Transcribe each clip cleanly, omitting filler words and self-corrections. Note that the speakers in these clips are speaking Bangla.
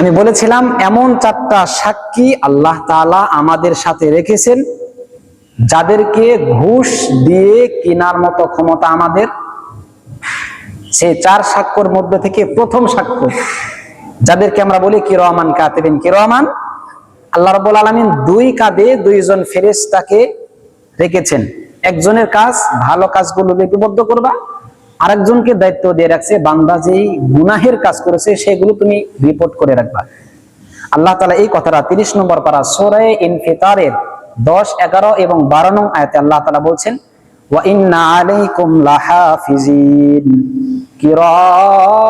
আমি বলেছিলাম এমন 4টা সাক্ষী আল্লাহ তাআলা আমাদের সাথে রেখেছেন, যাদেরকে ঘুষ দিয়ে কেনার মতো ক্ষমতা আমাদের। সেই 4 সাক্ষ্যর মধ্যে থেকে প্রথম সাক্ষ্য, যাদেরকে আমরা বলি কিরামান কাতিবিন। কিরামান, আল্লাহ রাব্বুল আলামিন 2 কাঁধে 2 জন ফেরেশতাকে রেখেছেন। একজনের কাজ ভালো কাজগুলো লিপিবদ্ধ করবা, আরেকজনকে দায়িত্ব দিয়ে রাখছে বান্দা যেই গুনাহের কাজ করেছে সেগুলো তুমি রিপোর্ট করে রাখবা। আল্লাহ তাআলা এই কথাটা 30 নম্বর পারা সূরা ইনফিতারের 10, 11 এবং 12 নং আয়াতে আল্লাহ তাআলা বলছেন, ওয়া ইন্না আলাইকুম লাহাফিজিন কিরামান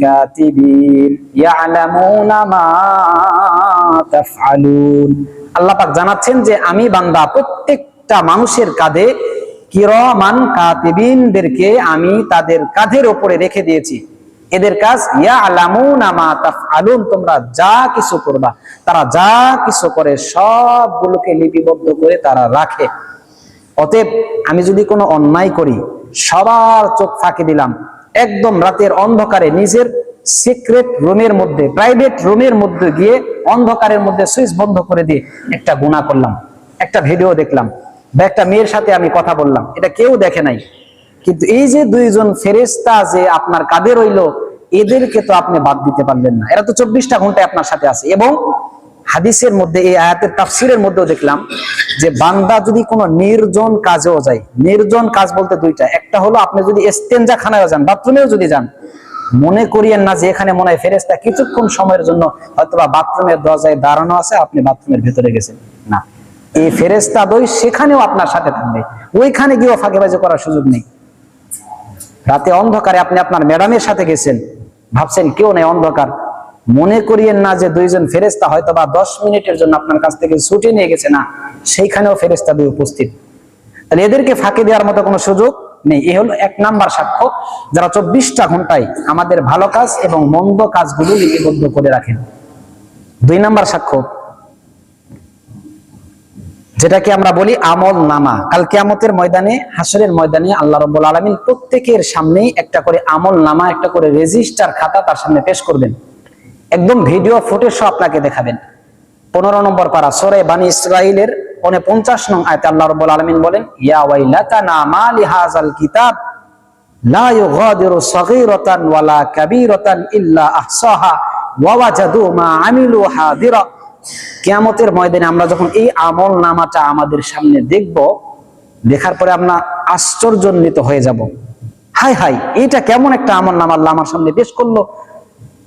কাতিবিন ইয়ালামুনা মা তাফআলুন। আল্লাহ পাক জানাচ্ছেন যে আমি বান্দা প্রত্যেকটা মানুষের কাঁধে কিরামান কাতিবিনদেরকে আমি তাদের কাঁধের উপরে রেখে দিয়েছি। এদের কাজ ইয়ালামুনা মা তাফআলুন, তোমরা যা কিছু করবা, তারা যা কিছু করে সবগুলোকে লিপিবদ্ধ করে তারা রাখে। অতএব আমি যদি কোনো অন্যায় করি, সবার চোখ ফাঁকি দিলাম, একদম রাতের অন্ধকারে নিজের সিক্রেট রুমের মধ্যে, প্রাইভেট রুমের মধ্যে গিয়ে অন্ধকারের মধ্যে সুইচ বন্ধ করে দিয়ে একটা গুনাহ করলাম, একটা ভিডিও দেখলাম, বা একটা মেয়ের সাথে আমি কথা বললাম, এটা কেউ দেখে নাই, কিন্তু এই যে 2 জন ফেরেশতা যে আপনার কাঁধে রইলো, এদেরকে তো আপনি বাদ দিতে পারলেন না। এরা তো 24টা ঘন্টায় আপনার সাথে আছে। এবং হাদিসের মধ্যে এই আয়াতের তাফসীরের মধ্যেও দেখলাম যে বান্দা যদি কোনো নির্জন কাজেও যায়, নির্জন কাজ বলতে 2টা, একটা হলো আপনি যদি ইস্তেনজা খানায়ও যান, বাথরুমেও যদি যান, মনে করিয়েন না যে এখানে মনে হয় ফেরেশতা কিছুক্ষণ সময়ের জন্য হয়তোবা বাথরুমের দরজায় দাঁড়ানো আছে, আপনি বাথরুমের ভেতরে গেছেন, না, এই ফেরেশতা দ্বয় সেখানেও আপনার সাথে থাকবে, ওইখানে গিয়েও ফাঁকিবাজি করার সুযোগ নেই। রাতে অন্ধকারে আপনি আপনার ম্যাডামের সাথে গেছেন, ভাবছেন কেউ নেই, অন্ধকার, মনে করিয়েন না যে 2 জন ফেরেশতা হয়তোবা 10 মিনিটের জন্য আপনার কাছ থেকে ছুটি নিয়ে গেছে, না, সেইখানেও ফেরেশতা 2 উপস্থিত। তাহলে এদেরকে ফাঁকি দেওয়ার মতো কোনো সুযোগ নেই। এই হলো 1 নাম্বার সাক্ষ্য, যারা 24টা ঘন্টায় আমাদের ভালো কাজ এবং মন্দ কাজগুলো লিপিবদ্ধ করে রাখেন। 2 নাম্বার সাক্ষ্য, যেটাকে আমরা বলি আমল নামা। কাল কিয়ামতের ময়দানে, হাসরের ময়দানে আল্লাহ রাব্বুল আলামিন প্রত্যেকের সামনেই একটা করে আমল নামা, একটা করে রেজিস্টার খাতা তার সামনে পেশ করবেন, একদম ভিডিও ফুটেজ সহ আপনাকে দেখাবেন। 15 নম্বর পারা সূরা বানী ইসরাঈলের 49 নং আয়াতে আল্লাহ রাব্বুল আলামিন বলেন, ইয়া ওয়াইলাতানা মা লিহাযাল কিতাব লা ইউগাদিরু সাগীরাতান ওয়ালা কাবীরাতান ইল্লা আহসাহা ওয়া ওয়াজাদু মা আমিলু হাদিরা। কিয়ামতের ময়দানে আমরা যখন এই আমল নামাটা আমাদের সামনে দেখব, দেখার পরে আমরা আশ্চর্যান্বিত হয়ে যাব, হাই হাই, এটা কেমন একটা আমল নামা আল্লাহ আমার সামনে পেশ করলো,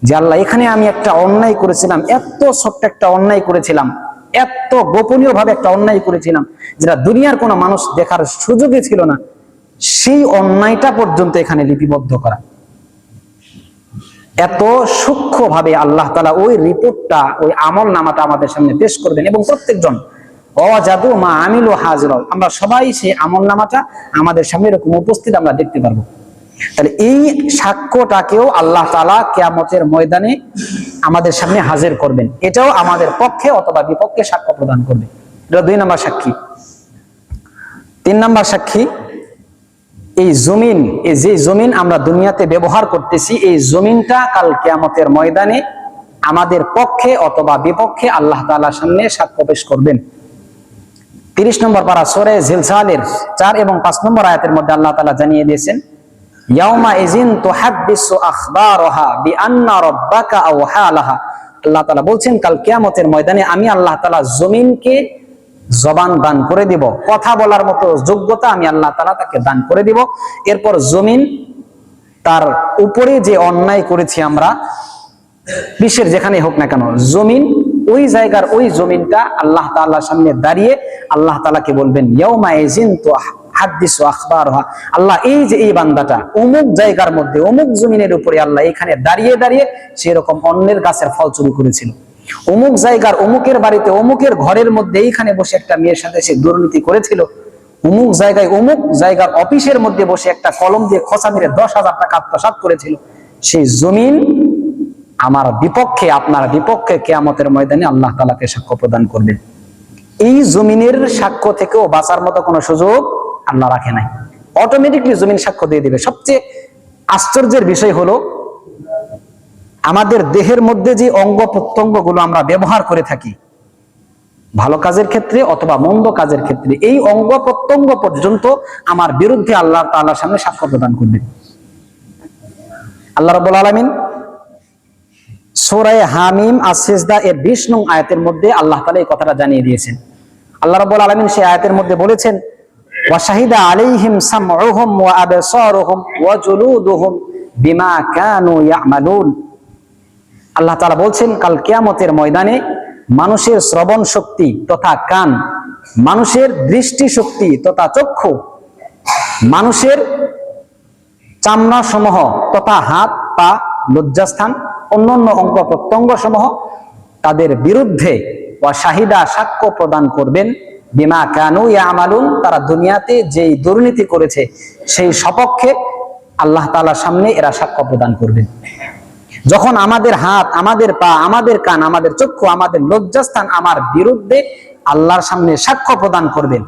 যে আল্লাহ এখানে আমি একটা অন্যায় করেছিলাম, এত ছোট্ট একটা অন্যায় করেছিলাম, এত গোপনীয় ভাবে একটা অন্যায় করেছিলাম, যেটা দুনিয়ার কোনো মানুষ দেখার সুযোগই ছিল না, সেই অন্যায়টা পর্যন্ত এখানে লিপিবদ্ধ করা। এত সূক্ষ্ম ভাবে আল্লাহ তাআলা ওই রিপোর্টটা, ওই আমল নামাটা আমাদের সামনে পেশ করবেন, এবং প্রত্যেকজন ওয়াজাদু মা আমিলু হাজিরা, আমরা সবাই সেই আমল নামাটা আমাদের সামনে এরকম উপস্থিত আমরা দেখতে পারবো। তাহলে এই সাক্ষ্যটাকেও আল্লাহ তাআলা কিয়ামতের ময়দানে আমাদের সামনে হাজির করবেন, এটাও আমাদের পক্ষে অথবা বিপক্ষে সাক্ষ্য প্রদান করবে। এটা 2 নম্বর সাক্ষী। 3 নম্বর সাক্ষী, এই জমিন, এই যে জমিন আমরা দুনিয়াতে ব্যবহার করতেছি, এই জমিনটা কাল কিয়ামতের ময়দানে আমাদের পক্ষে অথবা বিপক্ষে আল্লাহ তাআলার সামনে সাক্ষ্য পেশ করবেন। 30 নম্বর পারা সূরা জিলজালের 4 এবং 5 নম্বর আয়াতের মধ্যে আল্লাহ তাআলা জানিয়ে দিয়েছেন, ইয়াউমা ইযিন তুহাদ্দিসু আখবারাহা বিআন্না রাব্বাকা আওহা লাহা। আল্লাহ তাআলা বলছেন কাল কিয়ামতের ময়দানে আমি আল্লাহ তাআলা জমিনকে জবান দান করে দিব, কথা বলার মতো যোগ্যতা আমি আল্লাহ তাআলা তাকে দান করে দিব। এরপর জমিন তার উপরে যে অন্যায় করেছি আমরা, বিশ্বের যেখানে হোক না কেন, জমিন ওই জায়গার ওই জমিনটা আল্লাহ তাআলার সামনে দাঁড়িয়ে আল্লাহ তাআলাকে বলবেন, ইয়াউমা ইযিন তুহাদ্দিসু আখবারাহা, আল্লাহ এই যে এই বান্দাটা অমুক জায়গার মধ্যে অমুক জমিনের উপরে আল্লাহ এখানে দাঁড়িয়ে দাঁড়িয়ে সেরকম অন্যের গাছের ফল চুরি করেছিল, অমুক জায়গার অমুকের বাড়িতে অমুকের ঘরের মধ্যে এইখানে বসে একটা মেয়ের সাথে সে দুর্নীতি করেছিল, অমুক জায়গায় অমুক জায়গার অফিসের মধ্যে বসে একটা কলম দিয়ে খোঁচা মেরে 10,000 টাকা আত্মসাৎ করেছিল। সেই জমিন আমার বিপক্ষে, আপনার বিপক্ষে কিয়ামতের ময়দানে আল্লাহ তাআলাকে সাক্ষ্য প্রদান করবেন। এই জমিনের সাক্ষ্য থেকেও বাঁচার মতো কোনো সুযোগ আল্লাহ রাখে নাই, অটোমেটিকলি জমিন সাক্ষ্য দিয়ে দিবে। সবচেয়ে আশ্চর্যের বিষয় হলো আমাদের দেহের মধ্যে যে অঙ্গ প্রত্যঙ্গগুলো আমরা ব্যবহার করে থাকি ভালো কাজের ক্ষেত্রে অথবা মন্দ কাজের ক্ষেত্রে, এই অঙ্গ প্রত্যঙ্গ পর্যন্ত আমার বিরুদ্ধে আল্লাহ তাআলার সামনে সাক্ষ্য প্রদান করবে। আল্লাহ রাব্বুল আলামিন সূরা হামিম আস-সিজদা এর 20 নং আয়াতের মধ্যে আল্লাহ তাআলা এই কথাটা জানিয়ে দিয়েছেন। আল্লাহ রাব্বুল আলামিন সেই আয়াতের মধ্যে বলেছেন, ওয়া শাহিদা আলাইহিম সামউহুম ওয়া আবসারুহুম ওয়া জুলুদুহুম বিমা কানু ইয়ামালুন। আল্লাহ তাআলা বলছেন, কাল কিয়ামতের ময়দানে মানুষের শ্রবণ শক্তি তথা কান, মানুষের দৃষ্টি শক্তি তথা চক্ষু, মানুষের চামড়া সমূহ তথা হাত পা লজ্জাস্থান অন্যান্য অঙ্গ প্রত্যঙ্গ সমূহ তাদের বিরুদ্ধে ওয়া শাহিদা সাক্ষ্য প্রদান করবেন বিমা কানু ইয়ামালুন, তারা দুনিয়াতে যেই দুর্নীতি করেছে সেই সপক্ষে আল্লাহ তাআলার সামনে এরা সাক্ষ্য প্রদান করবেন। যখন আমাদের হাত, আমাদের পা, আমাদের কান, আমাদের চক্ষু, আমাদের লজ্জাস্থান আমার বিরুদ্ধে আল্লাহর সামনে সাক্ষ্য প্রদান করবেন,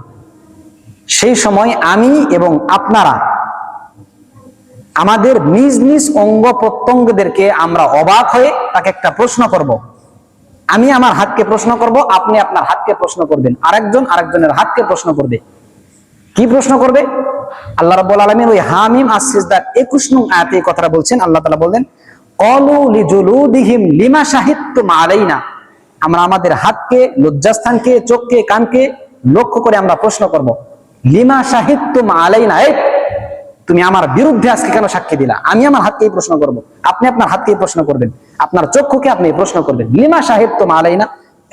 সেই সময় আমি এবং আপনারা আমাদের নিজ নিজ অঙ্গ প্রত্যঙ্গদেরকে আমরা অবাক হয়ে তাকে একটা প্রশ্ন করব। আমি আমার হাতকে প্রশ্ন করব, আপনি আপনার হাতকে প্রশ্ন করবেন, আরেকজন আরেকজনের হাতকে প্রশ্ন করবে। কি প্রশ্ন করবে? আল্লাহ রাব্বুল আলামিন ওই হামিম আস-সিজদার 21 নং আয়াতে এই কথাটা বলছেন। আল্লাহ তাআলা বলেন, ক্বালু লিজুলুদিহিম লিমা শাহিদতুম আলাইনা। আমরা আমাদের হাতকে, লজ্জাস্থানকে, চোখকে, কানকে লক্ষ্য করে আমরা প্রশ্ন করব, লিমা শাহিদতুম আলাইনা, এই তুমি আমার বিরুদ্ধে আজকে কেন সাক্ষী দিলা? আমি আমার হাতকেই প্রশ্ন করব, আপনি আপনার হাতকেই প্রশ্ন করবেন, আপনার চক্ষুকে আপনি প্রশ্ন করবেন, লিমা শাহিদতুম আলাইনা,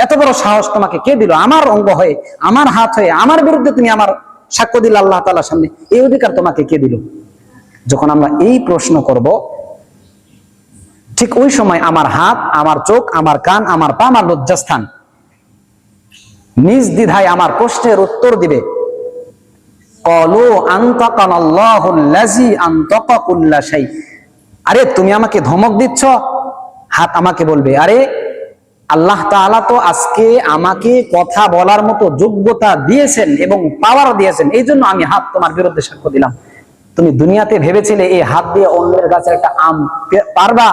এত বড় সাহস তোমাকে কে দিল? আমার অঙ্গ হয়ে, আমার হাত হয়ে আমার বিরুদ্ধে তুমি আমার সাক্ষ্য দিলে আল্লাহ তাআলার সামনে, এই অধিকার তোমাকে কে দিল? যখন আমরা এই প্রশ্ন করব, ঠিক ওই সময় আমার হাত, আমার চোখ, আমার কান, আমার পা, আমার লজ্জাস্থান নিজ দ্বিধায় আমার প্রশ্নের উত্তর দিবে। ক্বালু আনতাকানাল্লাহুল্লাযী আনতাকা কুল্লা শাই। আরে তুমি আমাকে ধমক দিচ্ছ? হাত আমাকে বলবে, আরে আল্লাহ তাআলা তো আজকে আমাকে কথা বলার মতো যোগ্যতা দিয়েছেন এবং পাওয়ার দিয়েছেন, এই জন্য আমি হাত তোমার বিরুদ্ধে সাক্ষ্য দিলাম। তুমি দুনিয়াতে ভেবেছিলে এই হাত দিয়ে অন্যের গাছে একটা আম পারবা,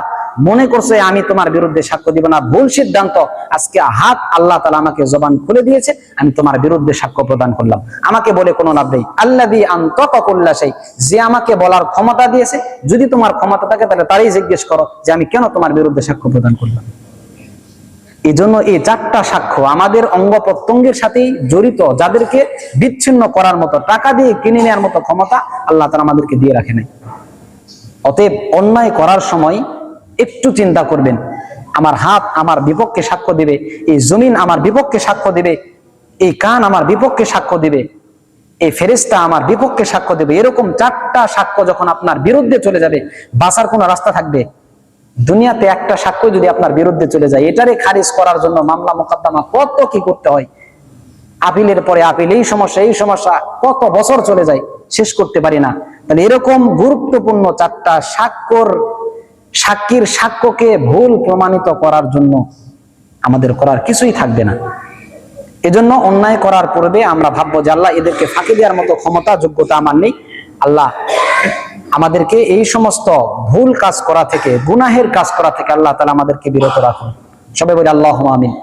মনে করছো আমি তোমার বিরুদ্ধে সাক্ষ্য দিব না, ভুল সিদ্ধান্ত। আজকে হাত আল্লাহ তাআলা আমাকে জবান খুলে দিয়েছে, আমি তোমার বিরুদ্ধে সাক্ষ্য প্রদান করলাম। আমাকে বলে কোনো লাভ নেই। আল্লাযী আনতাকা কুল্লা শাই, যে আমাকে বলার ক্ষমতা দিয়েছে, যদি তোমার ক্ষমতা থাকে তাহলে তারই জিজ্ঞেস করো যে আমি কেন তোমার বিরুদ্ধে সাক্ষ্য প্রদান করলাম। এই জন্য এই 4টা সাক্ষ্য আমাদের অঙ্গ প্রত্যঙ্গের সাথেই জড়িত, যাদেরকে বিচ্ছিন্ন করার মতো, টাকা দিয়ে কিনে নেওয়ার মতো ক্ষমতা আল্লাহ তাআলা আমাদেরকে দিয়ে রাখে নাই। অতএব অন্যায় করার সময় একটু চিন্তা করবেন, আমার হাত আমার বিপক্ষে সাক্ষ্য দিবে, এই জমিন আমার বিপক্ষে সাক্ষ্য দিবে, এই কান আমার বিপক্ষে সাক্ষ্য দিবে, এই ফেরেশতা আমার বিপক্ষে সাক্ষ্য দিবে। এরকম 4টা সাক্ষ্য যখন আপনার বিরুদ্ধে চলে যাবে, বাঁচার কোনো রাস্তা থাকবে? দুনিয়াতে একটা সাক্ষ্য যদি আপনার বিরুদ্ধে চলে যায়, এটারে খারিজ করার জন্য মামলা মোকদ্দমা কত কি করতে হয়, আপিলের পরে আপিল, এই সমস্যা, কত বছর চলে যায়, শেষ করতে পারি না। তাহলে এরকম গুরুত্বপূর্ণ 4টা সাক্ষীর সাক্ষ্যকে ভুল প্রমাণিত করার জন্য আমাদের করার কিছুই থাকবে না। এজন্য অন্যায় করার পূর্বে আমরা ভাববো যে আল্লাহ এদেরকে ফাঁকি দেওয়ার মতো ক্ষমতা, যোগ্যতা আমার নেই। আল্লাহ আমাদেরকে এই সমস্ত ভুল কাজ করা থেকে, গুনাহের কাজ করা থেকে আল্লাহ তাআলা আমাদেরকে বিরত রাখুন। সবাই বলি আল্লাহুম্মা আমিন।